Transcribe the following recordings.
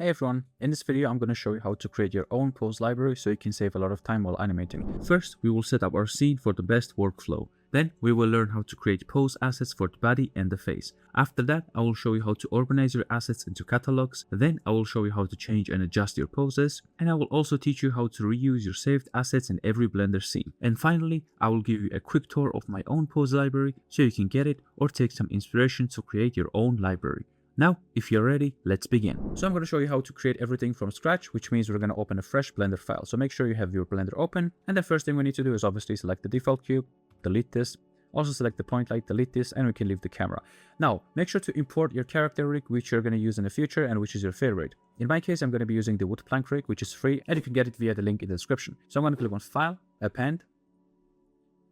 Hey everyone, in this video I'm going to show you how to create your own pose library so you can save a lot of time while animating. First, we will set up our scene for the best workflow. Then we will learn how to create pose assets for the body and the face. After that, I will show you how to organize your assets into catalogs. Then I will show you how to change and adjust your poses. And I will also teach you how to reuse your saved assets in every Blender scene. And finally, I will give you a quick tour of my own pose library so you can get it or take some inspiration to create your own library. Now, if you're ready, let's begin. So I'm going to show you how to create everything from scratch, which means we're going to open a fresh Blender file. So make sure you have your Blender open. And the first thing we need to do is obviously select the default cube, delete this. Also select the point light, delete this, and we can leave the camera. Now, make sure to import your character rig, which you're going to use in the future and which is your favorite. In my case, I'm going to be using the Woodplank rig, which is free, and you can get it via the link in the description. So I'm going to click on File, Append.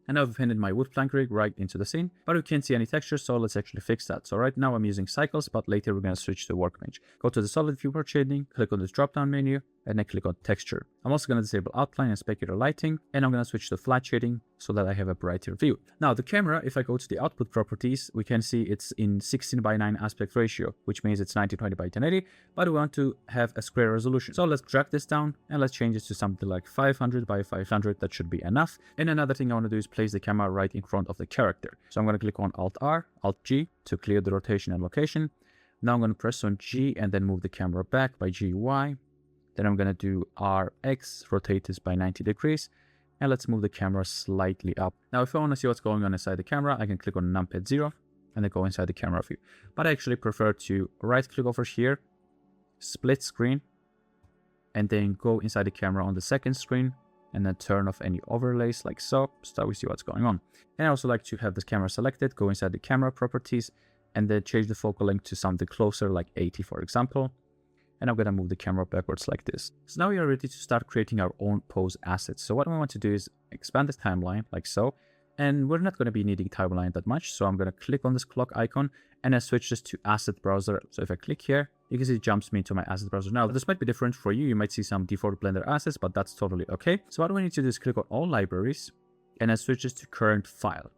And I've appended my Woodplank rig right into the scene, but we can't see any textures, so let's actually fix that. So right now I'm using cycles, but later we're going to switch to workbench. Go to the solid viewport shading, click on this drop-down menu, and then click on texture. I'm also going to disable outline and specular lighting, and I'm going to switch to flat shading so that I have a brighter view. Now the camera, if I go to the output properties, we can see it's in 16:9 aspect ratio, which means it's 1920 by 1080, but we want to have a square resolution. So let's drag this down and let's change it to something like 500 by 500. That should be enough. And another thing I want to do is place the camera right in front of the character. So I'm going to click on Alt-R, Alt-G to clear the rotation and location. Now I'm going to press on G and then move the camera back by GY. Then I'm going to do RX, rotate this by 90 degrees. And let's move the camera slightly up. Now, if I want to see what's going on inside the camera, I can click on numpad 0 and then go inside the camera view. But I actually prefer to right click over here, split screen, and then go inside the camera on the second screen and then turn off any overlays like so that we see what's going on. And I also like to have this camera selected, go inside the camera properties, and then change the focal length to something closer like 80, for example. And I'm going to move the camera backwards like this. So now we are ready to start creating our own pose assets. So what we want to do is expand this timeline like so. And we're not going to be needing timeline that much. So I'm going to click on this clock icon and I switch this to asset browser. So if I click here, you can see it jumps me to my asset browser. Now this might be different for you. You might see some default Blender assets, but that's totally okay. So what we need to do is click on all libraries and I switch this to current file,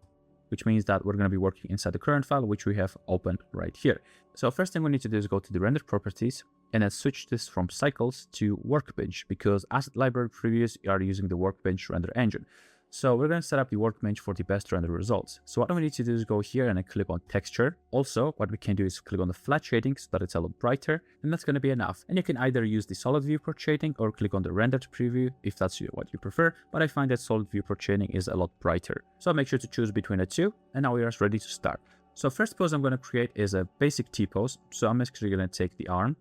which means that we're going to be working inside the current file, which we have opened right here. So first thing we need to do is go to the render properties and then switch this from cycles to workbench because asset library previews are using the workbench render engine. So we're going to set up the workbench for the best render results. So what we need to do is go here and then click on texture. Also, what we can do is click on the flat shading so that it's a little brighter, and that's going to be enough. And you can either use the solid viewport shading or click on the rendered preview if that's what you prefer. But I find that solid viewport shading is a lot brighter. So make sure to choose between the two. And now we are ready to start. So first pose I'm going to create is a basic T pose. So I'm actually going to take the arm.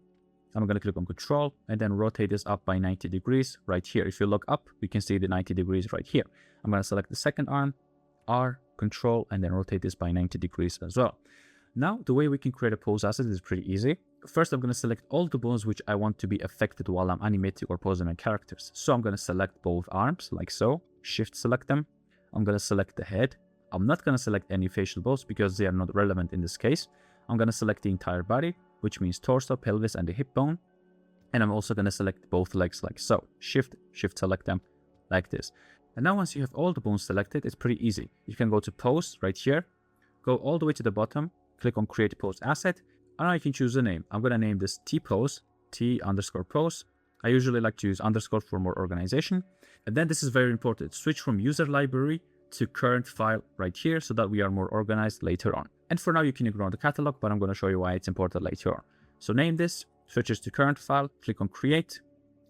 I'm going to click on Control and then rotate this up by 90 degrees right here. If you look up, you can see the 90 degrees right here. I'm going to select the second arm, R, Control, and then rotate this by 90 degrees as well. Now, the way we can create a pose asset is pretty easy. First, I'm going to select all the bones which I want to be affected while I'm animating or posing my characters. So I'm going to select both arms like so, Shift select them. I'm going to select the head. I'm not going to select any facial bones because they are not relevant in this case. I'm going to select the entire body, which means torso, pelvis, and the hip bone. And I'm also going to select both legs like so. Shift select them like this. And now once you have all the bones selected, it's pretty easy. You can go to pose right here, go all the way to the bottom, click on create pose asset, and now you can choose a name. I'm going to name this T pose, T_pose. I usually like to use underscore for more organization. And then this is very important. Switch from user library to current file right here so that we are more organized later on. And for now, you can ignore the catalog, but I'm going to show you why it's important later on. So name this, switches to current file, click on create.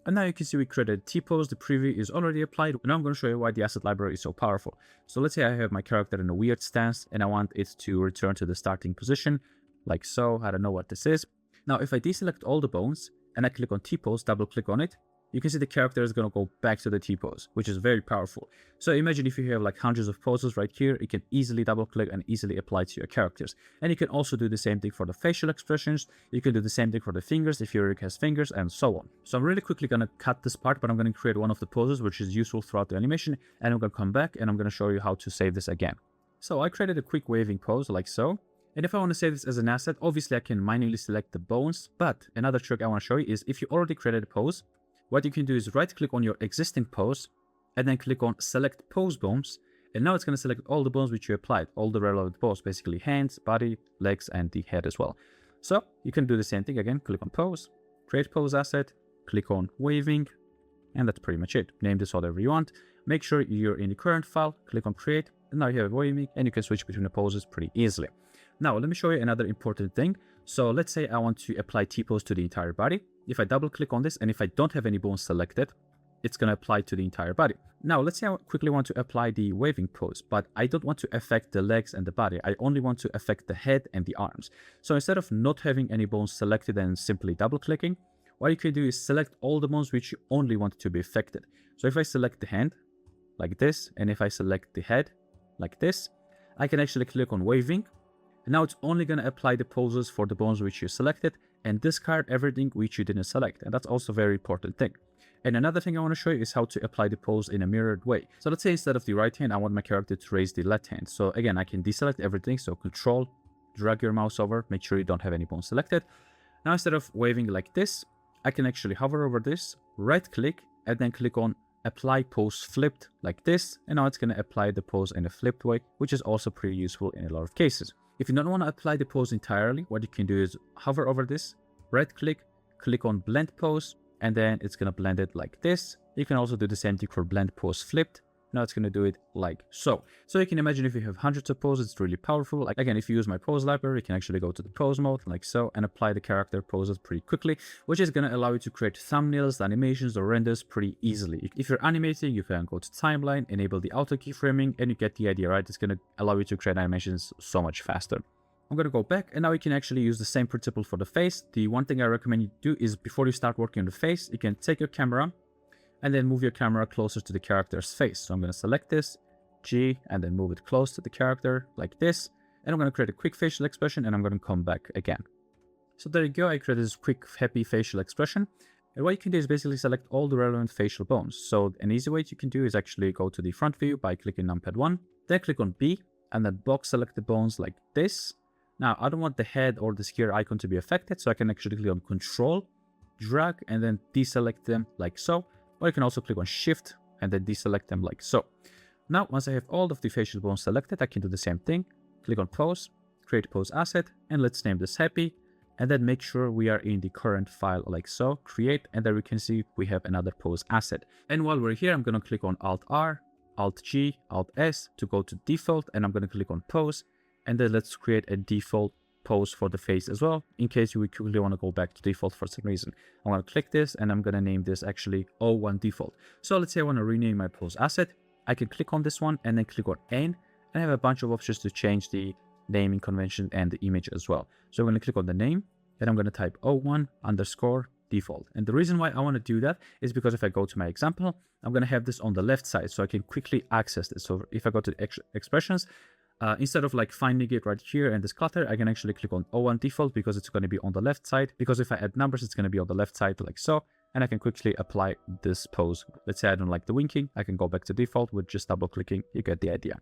And now you can see we created T-pose. The preview is already applied. And now I'm going to show you why the asset library is so powerful. So let's say I have my character in a weird stance and I want it to return to the starting position like so. I don't know what this is. Now, if I deselect all the bones and I click on T-pose, double click on it, you can see the character is going to go back to the T-pose, which is very powerful. So imagine if you have like hundreds of poses right here, you can easily double click and easily apply to your characters. And you can also do the same thing for the facial expressions. You can do the same thing for the fingers if your rig has fingers and so on. So I'm really quickly going to cut this part, but I'm going to create one of the poses which is useful throughout the animation. And I'm going to come back and I'm going to show you how to save this again. So I created a quick waving pose like so. And if I want to save this as an asset, obviously I can manually select the bones. But another trick I want to show you is if you already created a pose, what you can do is right click on your existing pose and then click on select pose bones. And now it's going to select all the bones which you applied, all the relevant bones, basically hands, body, legs, and the head as well. So you can do the same thing again, click on pose, create pose asset, click on waving, and that's pretty much it. Name this whatever you want. Make sure you're in the current file, click on create, and now you have waving, and you can switch between the poses pretty easily. Now, let me show you another important thing. So let's say I want to apply T-pose to the entire body. If I double click on this, and if I don't have any bones selected, it's going to apply to the entire body. Now, let's say I quickly want to apply the waving pose, but I don't want to affect the legs and the body. I only want to affect the head and the arms. So instead of not having any bones selected and simply double clicking, what you can do is select all the bones which you only want to be affected. So if I select the hand like this, and if I select the head like this, I can actually click on waving. And now it's only going to apply the poses for the bones which you selected and discard everything which you didn't select. And that's also a very important thing. And another thing I want to show you is how to apply the pose in a mirrored way. So let's say instead of the right hand, I want my character to raise the left hand. So again, I can deselect everything. So Control, drag your mouse over, make sure you don't have any bones selected. Now instead of waving like this, I can actually hover over this, right click, and then click on apply pose flipped like this. And now it's going to apply the pose in a flipped way, which is also pretty useful in a lot of cases. If you don't want to apply the pose entirely, what you can do is hover over this, right click, click on blend pose, and then it's going to blend it like this. You can also do the same thing for blend pose flipped. Now it's going to do it like so. So you can imagine if you have hundreds of poses, it's really powerful. Like again, if you use my pose library, you can actually go to the pose mode like so and apply the character poses pretty quickly, which is going to allow you to create thumbnails, animations, or renders pretty easily. If you're animating, you can go to timeline, enable the auto keyframing, and you get the idea, right? It's going to allow you to create animations so much faster. I'm going to go back, and now you can actually use the same principle for the face. The one thing I recommend you do is before you start working on the face, you can take your camera and then move your camera closer to the character's face. So I'm going to select this, G, and then move it close to the character like this. And I'm going to create a quick facial expression, and I'm going to come back again. So there you go. I created this quick, happy facial expression. And what you can do is basically select all the relevant facial bones. So an easy way you can do is actually go to the front view by clicking numpad 1, then click on B, and then box select the bones like this. Now, I don't want the head or the gear icon to be affected, so I can actually click on Control, drag, and then deselect them like so. Or you can also click on Shift and then deselect them like so. Now, once I have all of the facial bones selected, I can do the same thing. Click on Pose, create Pose Asset, and let's name this Happy. And then make sure we are in the current file like so. Create, and there we can see we have another Pose Asset. And while we're here, I'm going to click on Alt-R, Alt-G, Alt-S to go to Default, and I'm going to click on Pose. And then let's create a default pose for the face as well, in case you quickly want to go back to default for some reason. I'm going to click this, and I'm going to name this actually O1 default. So let's say I want to rename my pose asset. I can click on this one and then click on N, and I have a bunch of options to change the naming convention and the image as well. So I'm going to click on the name, and I'm going to type O1 underscore default. And the reason why I want to do that is because if I go to my example, I'm going to have this on the left side, so I can quickly access this. So if I go to the expressions, instead of like finding it right here and this clutter, I can actually click on O1 default because it's going to be on the left side. Because if I add numbers, it's going to be on the left side like so. And I can quickly apply this pose. Let's say I don't like the winking. I can go back to default with just double clicking. You get the idea.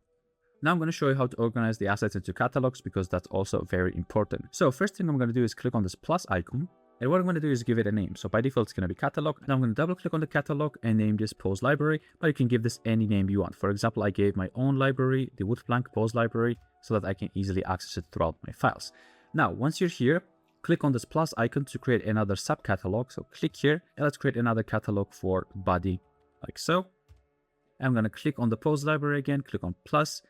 Now I'm going to show you how to organize the assets into catalogs because that's also very important. So first thing I'm going to do is click on this plus icon. And what I'm going to do is give it a name. So by default, it's going to be catalog. Now I'm going to double click on the catalog and name this pose library, but you can give this any name you want. For example, I gave my own library, the Woodplank Pose Library, so that I can easily access it throughout my files. Now, once you're here, click on this plus icon to create another subcatalog. So click here and let's create another catalog for body like so. I'm going to click on the pose library again, click on plus,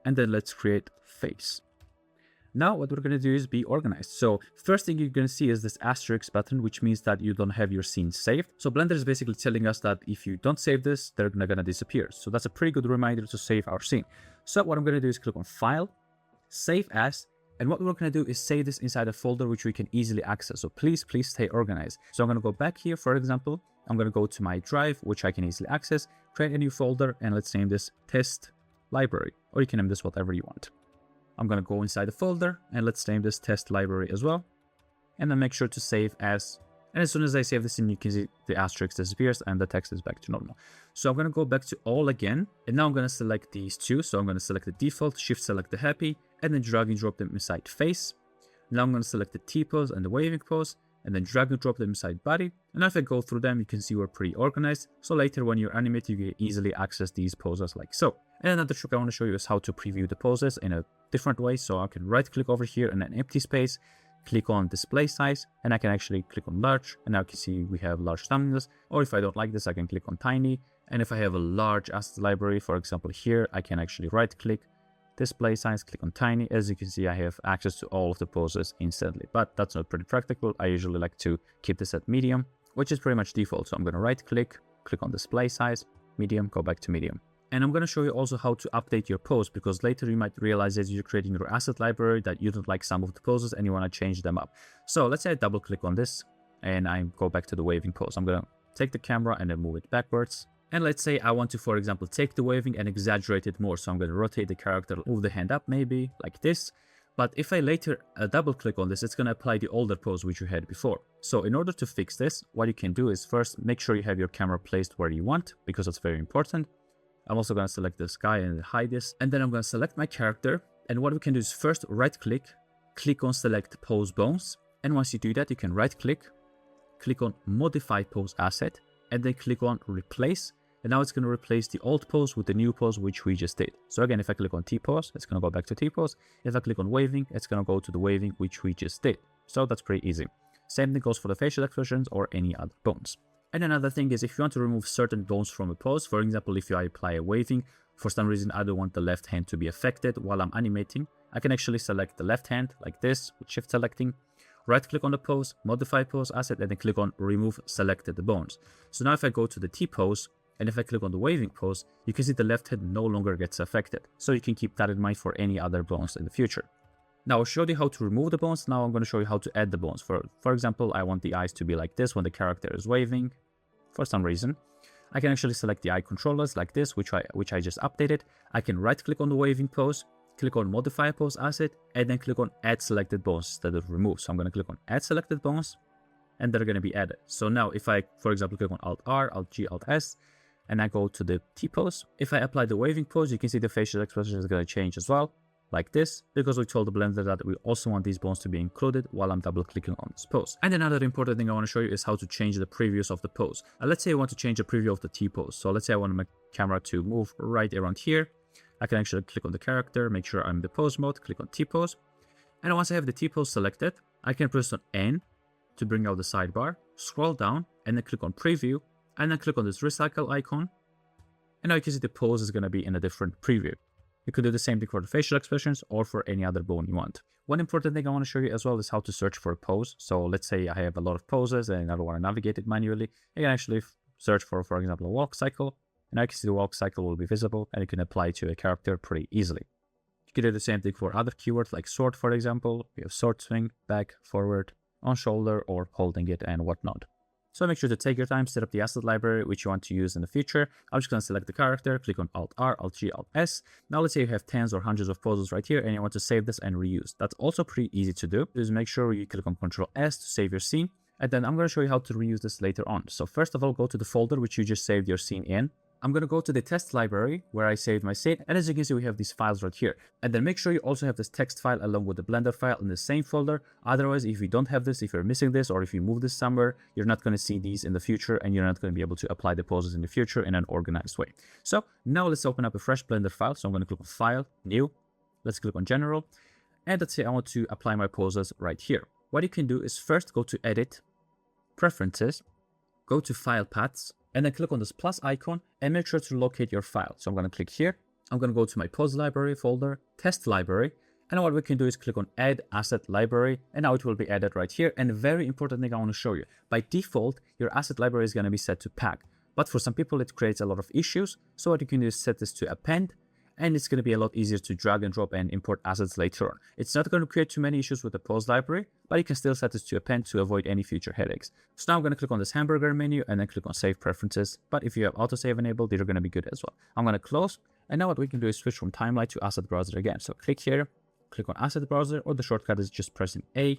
and then let's create face. Now what we're going to do is be organized. So first thing you're going to see is this asterisk button, which means that you don't have your scene saved. So Blender is basically telling us that if you don't save this, they're going to disappear. So that's a pretty good reminder to save our scene. So what I'm going to do is click on File, Save As, and what we're going to do is save this inside a folder which we can easily access. So please stay organized. So I'm going to go back here, for example. I'm going to go to my drive, which I can easily access, create a new folder, and let's name this Test Library, or you can name this whatever you want. I'm going to go inside the folder and let's name this Test Library as well. And then make sure to save as. And as soon as I save this in, you can see the asterisk disappears and the text is back to normal. So I'm going to go back to all again. And now I'm going to select these two. So I'm going to select the default, shift select the happy, and then drag and drop them inside face. Now I'm going to select the T pose and the waving pose, and then drag and drop them inside body. And if I go through them, you can see we're pretty organized. So later when you're animating, you can easily access these poses like so. And another trick I want to show you is how to preview the poses in a different way. So I can right click over here in an empty space, click on display size, and I can actually click on large, and now you can see we have large thumbnails. Or if I don't like this, I can click on tiny. And if I have a large asset library, for example here, I can actually right click, display size, click on tiny. As you can see, I have access to all of the poses instantly, but that's not pretty practical. I usually like to keep this at medium, which is pretty much default. So I'm going to right click, click on display size, medium, go back to medium. And I'm going to show you also how to update your pose, because later you might realize as you're creating your asset library that you don't like some of the poses and you want to change them up. So let's say I double click on this and I go back to the waving pose. I'm going to take the camera and then move it backwards. And let's say I want to, for example, take the waving and exaggerate it more. So I'm going to rotate the character, move the hand up maybe like this. But if I later double click on this, it's going to apply the older pose which you had before. So in order to fix this, what you can do is first make sure you have your camera placed where you want, because that's very important. I'm also going to select the sky and hide this. And then I'm going to select my character. And what we can do is first right click, click on select pose bones. And once you do that, you can right click, click on modify pose asset, and then click on replace. And now it's going to replace the old pose with the new pose which we just did. So again, if I click on T-pose, it's going to go back to T-pose. If I click on waving, it's going to go to the waving which we just did. So that's pretty easy. Same thing goes for the facial expressions or any other bones. And another thing is, if you want to remove certain bones from a pose, for example, if I apply a waving, for some reason I don't want the left hand to be affected while I'm animating, I can actually select the left hand like this with shift selecting, right click on the pose, modify pose asset, and then click on remove selected bones. So now if I go to the T-pose, and if I click on the waving pose, you can see the left hand no longer gets affected. So you can keep that in mind for any other bones in the future. Now I showed you how to remove the bones. Now I'm going to show you how to add the bones. For example, I want the eyes to be like this when the character is waving. For some reason, I can actually select the eye controllers like this, which I just updated. I can right click on the waving pose, click on modify pose asset, and then click on add selected bones instead of remove. So I'm going to click on add selected bones, and they're going to be added. So now if I, for example, click on Alt R, Alt G, Alt S, and I go to the T-pose, if I apply the waving pose, you can see the facial expression is going to change as well, like this, because we told the blender that we also want these bones to be included while I'm double clicking on this pose. And another important thing I want to show you is how to change the previews of the pose. Let's say I want to change the preview of the T-pose. So let's say I want my camera to move right around here. I can actually click on the character, make sure I'm in the pose mode, click on T-pose. And once I have the T-pose selected, I can press on N to bring out the sidebar, scroll down, and then click on preview, and then click on this recycle icon. And now you can see the pose is going to be in a different preview. You could do the same thing for the facial expressions or for any other bone you want. One important thing I want to show you as well is how to search for a pose. So let's say I have a lot of poses and I don't want to navigate it manually. You can actually search for example, a walk cycle. And now you can see the walk cycle will be visible and you can apply it to a character pretty easily. You can do the same thing for other keywords like sword, for example. We have sword swing, back, forward, on shoulder, or holding it and whatnot. So make sure to take your time, set up the asset library which you want to use in the future. I'm just going to select the character, click on Alt R, Alt G, Alt S. Now let's say you have tens or hundreds of poses right here and you want to save this and reuse. That's also pretty easy to do. Just make sure you click on Ctrl S to save your scene. And then I'm going to show you how to reuse this later on. So first of all, go to the folder which you just saved your scene in. I'm going to go to the test library where I saved my scene. And as you can see, we have these files right here. And then make sure you also have this text file along with the Blender file in the same folder. Otherwise, if you don't have this, if you're missing this, or if you move this somewhere, you're not going to see these in the future and you're not going to be able to apply the poses in the future in an organized way. So now let's open up a fresh Blender file. So I'm going to click on File, New. Let's click on General. And let's say I want to apply my poses right here. What you can do is first go to Edit, Preferences, go to File Paths, and then click on this plus icon and make sure to locate your file. So I'm going to click here. I'm going to go to my pose library folder, test library. And what we can do is click on add asset library. And now it will be added right here. And a very important thing I want to show you. By default, your asset library is going to be set to pack. But for some people, it creates a lot of issues. So what you can do is set this to append. And it's going to be a lot easier to drag and drop and import assets later on. It's not going to create too many issues with the pose library, but you can still set this to append to avoid any future headaches. So now I'm going to click on this hamburger menu and then click on Save Preferences. But if you have autosave enabled, these are going to be good as well. I'm going to close. And now what we can do is switch from timeline to asset browser again. So click here, click on asset browser, or the shortcut is just pressing A.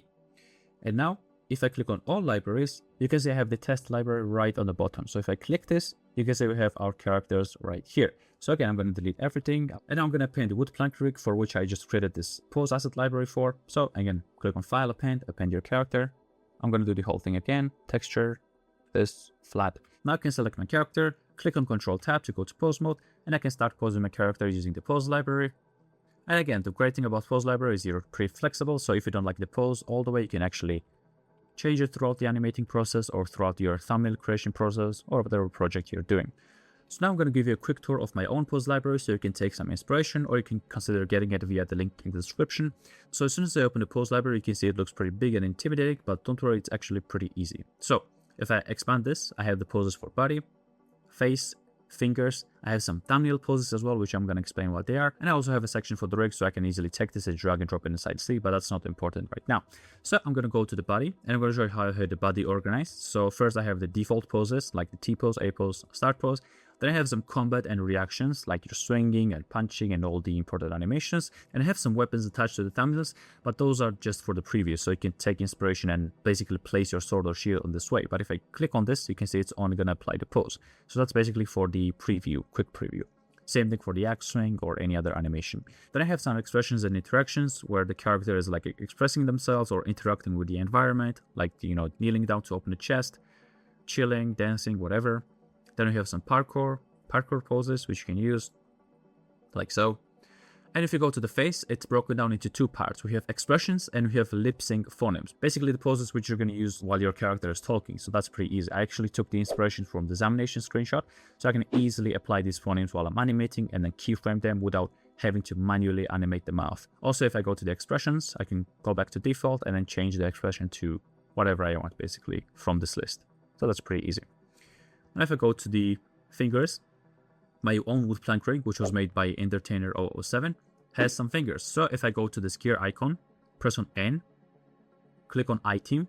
And now if I click on all libraries, you can see I have the test library right on the bottom. So if I click this, you can see we have our characters right here. So again, I'm going to delete everything and I'm going to append the Woodplank rig for which I just created this pose asset library for. So again, click on File, Append your character. I'm going to do the whole thing again, texture, this, flat. Now I can select my character, click on Control Tab to go to pose mode, and I can start posing my character using the pose library. And again, the great thing about Pose Library is you're pretty flexible, so if you don't like the pose all the way, you can actually change it throughout the animating process or throughout your thumbnail creation process or whatever project you're doing. So now I'm going to give you a quick tour of my own pose library so you can take some inspiration, or you can consider getting it via the link in the description. So as soon as I open the pose library, you can see it looks pretty big and intimidating, but don't worry, it's actually pretty easy. So if I expand this, I have the poses for body, face, fingers. I have some thumbnail poses as well, which I'm going to explain what they are. And I also have a section for the rig, so I can easily take this and drag and drop it inside C, but that's not important right now. So I'm going to go to the body, and I'm going to show you how I have the body organized. So first I have the default poses, like the T pose, A pose, start pose. Then I have some combat and reactions, like your swinging and punching and all the important animations. And I have some weapons attached to the thumbnails, but those are just for the preview, so you can take inspiration and basically place your sword or shield in this way. But if I click on this, you can see it's only going to apply the pose. So that's basically for the preview, quick preview. Same thing for the axe swing or any other animation. Then I have some expressions and interactions where the character is like expressing themselves or interacting with the environment, like, you know, kneeling down to open the chest, chilling, dancing, whatever. Then we have some parkour poses, which you can use like so. And if you go to the face, it's broken down into two parts. We have expressions and we have lip sync phonemes. Basically the poses which you're going to use while your character is talking. So that's pretty easy. I actually took the inspiration from the examination screenshot, so I can easily apply these phonemes while I'm animating and then keyframe them without having to manually animate the mouth. Also, if I go to the expressions, I can go back to default and then change the expression to whatever I want, basically from this list. So that's pretty easy. And if I go to the fingers, my own Woodplank rig, which was made by Entertainer 007, has some fingers. So if I go to this gear icon, press on N, click on item,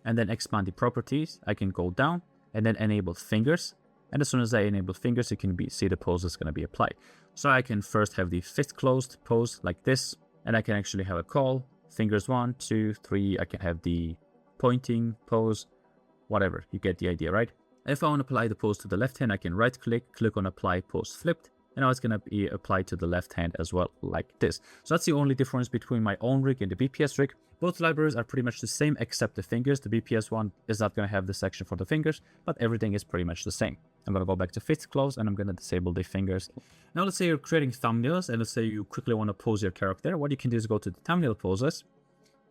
and then expand the properties, I can go down and then enable fingers. And as soon as I enable fingers, you can see the pose is going to be applied. So I can first have the fist closed pose like this, and I can actually have a call, fingers 1, 2, 3, I can have the pointing pose, whatever, you get the idea, right? If I want to apply the pose to the left hand, I can right click, click on apply pose flipped, and now it's going to be applied to the left hand as well, like this. So that's the only difference between my own rig and the BPS rig. Both libraries are pretty much the same except the fingers. The BPS one is not going to have the section for the fingers, but everything is pretty much the same. I'm going to go back to fist close and I'm going to disable the fingers. Now let's say you're creating thumbnails and let's say you quickly want to pose your character. What you can do is go to the thumbnail poses,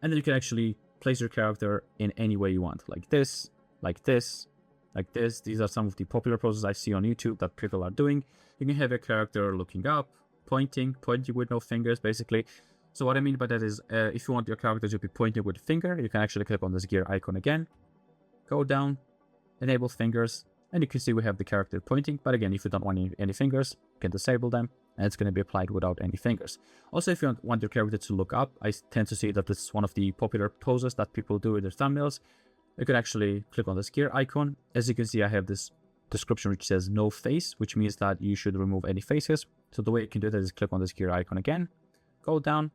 and then you can actually place your character in any way you want, like this, like this, like this. These are some of the popular poses I see on YouTube that people are doing. You can have your character looking up, pointing with no fingers, basically. So what I mean by that is, if you want your character to be pointing with a finger, you can actually click on this gear icon again, go down, enable fingers, and you can see we have the character pointing. But again, if you don't want any fingers, you can disable them, and it's going to be applied without any fingers. Also, if you want your character to look up, I tend to see that this is one of the popular poses that people do in their thumbnails. You can actually click on this gear icon. As you can see, I have this description which says no face, which means that you should remove any faces. So the way you can do that is click on this gear icon again, go down,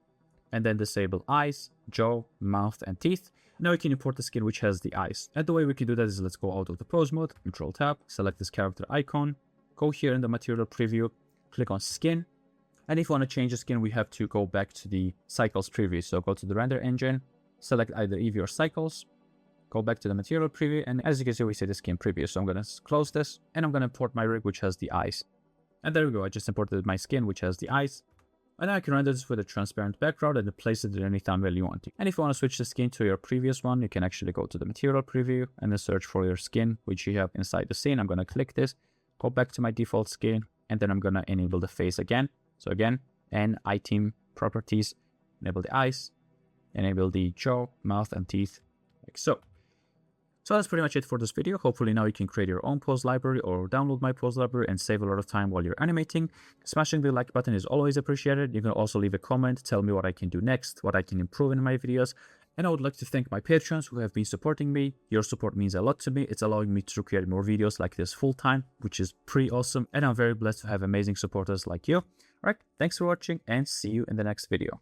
and then disable eyes, jaw, mouth, and teeth. Now we can import the skin which has the eyes. And the way we can do that is let's go out of the pose mode, Control Tab, select this character icon, go here in the material preview, click on skin. And if you want to change the skin, we have to go back to the cycles preview. So go to the render engine, select either Eevee or cycles, go back to the material preview, and as you can see, we see the skin preview. So I'm going to close this, and I'm going to import my rig, which has the eyes. And there we go, I just imported my skin, which has the eyes. And now I can render this with a transparent background and place it in any thumbnail you want to. And if you want to switch the skin to your previous one, you can actually go to the material preview and then search for your skin, which you have inside the scene. I'm going to click this, go back to my default skin, and then I'm going to enable the face again. So again, and item properties, enable the eyes, enable the jaw, mouth, and teeth, like so. So that's pretty much it for this video. Hopefully now you can create your own pose library or download my pose library and save a lot of time while you're animating. Smashing the like button is always appreciated. You can also leave a comment, tell me what I can do next, what I can improve in my videos. And I would like to thank my patrons who have been supporting me. Your support means a lot to me. It's allowing me to create more videos like this full time, which is pretty awesome. And I'm very blessed to have amazing supporters like you. Alright, thanks for watching and see you in the next video.